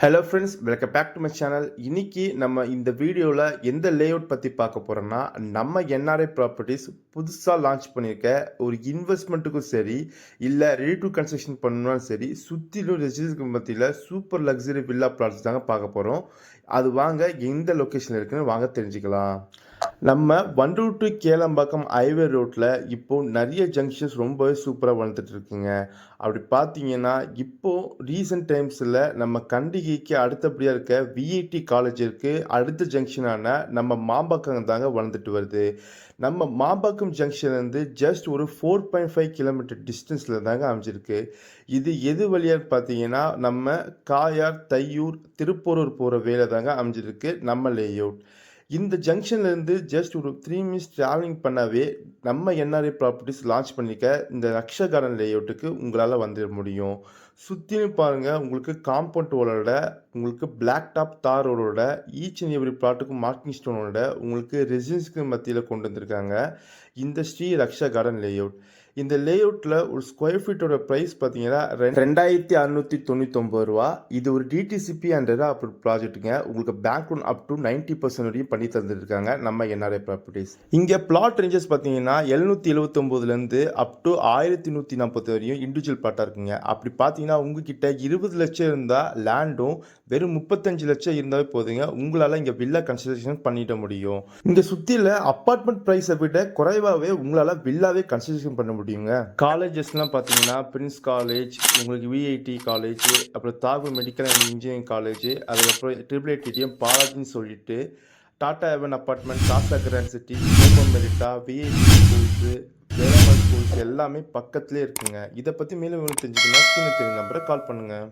Hello friends, welcome back to my channel. இன்னைக்கு நம்ம இந்த வீடியோவில் எந்த லேஅவுட் பற்றி பார்க்க போகிறோம்னா, நம்ம என்ஆர்ஐ ப்ராப்பர்ட்டிஸ் புதுசாக லான்ச் பண்ணியிருக்க ஒரு இன்வெஸ்ட்மெண்ட்டுக்கும் சரி, இல்லை ரெடி டு கன்ஸ்ட்ரக்ஷன் பண்ணணும்னாலும் சரி, சுற்றிலும் ரெசிடென்ஸ்க்கு மத்தியில் சூப்பர் லக்ஸரி வில்லா ப்ளாட்ஸ் தாங்க பார்க்க போகிறோம். அது வாங்க எந்த லொக்கேஷனில் இருக்குன்னு வாங்க தெரிஞ்சுக்கலாம். நம்ம வண்டூர் டு கேளம்பாக்கம் ஹைவே ரோட்டில் இப்போது நிறைய ஜங்ஷன்ஸ் ரொம்பவே சூப்பராக வளர்ந்துட்டு இருக்குங்க. அப்படி பார்த்தீங்கன்னா இப்போது ரீசெண்ட் டைம்ஸில் நம்ம கண்டிகைக்கு அடுத்தபடியாக இருக்க விஐடி காலேஜிற்கு அடுத்த ஜங்ஷனான நம்ம மாம்பாக்கம் தாங்க வளர்ந்துட்டு வருது. நம்ம மாம்பாக்கம் ஜங்ஷன்லேருந்து ஜஸ்ட் ஒரு 4.5 கிலோமீட்டர் டிஸ்டன்ஸில் தாங்க அமைஞ்சிருக்கு. இது எது வழியாக பார்த்தீங்கன்னா நம்ம காயார், தையூர், திருப்போரூர் போகிற வேலை தாங்க அமைஞ்சிருக்கு நம்ம லேஅவுட். இந்த ஜங்ஷன்லேருந்து ஜஸ்ட் ஒரு 3 மினிட்ஸ் ட்ராவலிங் பண்ணாவே நம்ம என்ஆர்ஐ ப்ராப்பர்ட்டிஸ் லான்ச் பண்ணிக்க இந்த ரக்ஷா கார்டன் லேஅவுட்டுக்கு உங்களால் வந்துட முடியும். சுற்றிலும் பாருங்கள், உங்களுக்கு காம்பவுண்ட் வாலோட, உங்களுக்கு பிளாக் டாப் தார் ரோடோட, ஈச் அண்ட் எவ்ரி பிளாட்டுக்கும் மார்க்கிங் ஸ்டோனோட உங்களுக்கு ரெசிடென்ஸ்க்கு மத்தியில் கொண்டு வந்திருக்காங்க இந்த ஸ்ரீ ரக்ஷா கார்டன் லேஅவுட். இந்த லேஅவுட்டில் ஒரு ஸ்கொயர் ஃபீட்டோட ப்ரைஸ் பார்த்தீங்கன்னா 2699 ரூபா. இது ஒரு டிடிசிபி அண்ட் அப்ரூவ் ப்ராஜெக்ட்டுங்க. உங்களுக்கு பேங்க் லோன் அப் டு 90% வரையும் பண்ணி தந்துருக்காங்க நம்ம என்ஆர்ஐ ப்ராப்பர்ட்டிஸ். இங்கே பிளாட் ரேஞ்சஸ் பார்த்தீங்கன்னா 779லேருந்து அப் டு 1140 வரையும் இண்டிவிஜுவல் பிளாட்டாக இருக்குங்க. அப்படி பார்த்தீங்கன்னா உங்ககிட்ட 20 லட்சம் இருந்தால் லேண்டும், வெறும் 35 லட்சம் இருந்தாவே போதுங்க, உங்களால் இங்கே வில்லா கன்ஸ்ட்ரக்ஷன் பண்ணிட முடியும். இங்கே சுற்றியில் அப்பார்ட்மெண்ட் ப்ரைஸை விட குறைவாகவே உங்களால் வில்லாவே கன்ஸ்ட்ரக்ஷன் பண்ண முடியுங்க. காலேஜஸ்லாம் பார்த்தீங்கன்னா பிரின்ஸ் காலேஜ், உங்களுக்கு விஐடி காலேஜ், அப்புறம் Tagore medical and engineering college, அதுக்கப்புறம் TIITM பாலாஜின்னு சொல்லிட்டு Tata Heaven apartment, Casa Grand city, open மெரிட்டா, விஐடி ஸ்கூல்ஸு, வேலம்மாள் ஸ்கூல்ஸ் எல்லாமே பக்கத்துலேயே இருக்குங்க. இதை பற்றி மேலும் தெரிஞ்சுக்கணும்னா ஸ்க்ரீனில் தெரியும் நம்பரை கால் பண்ணுங்கள்.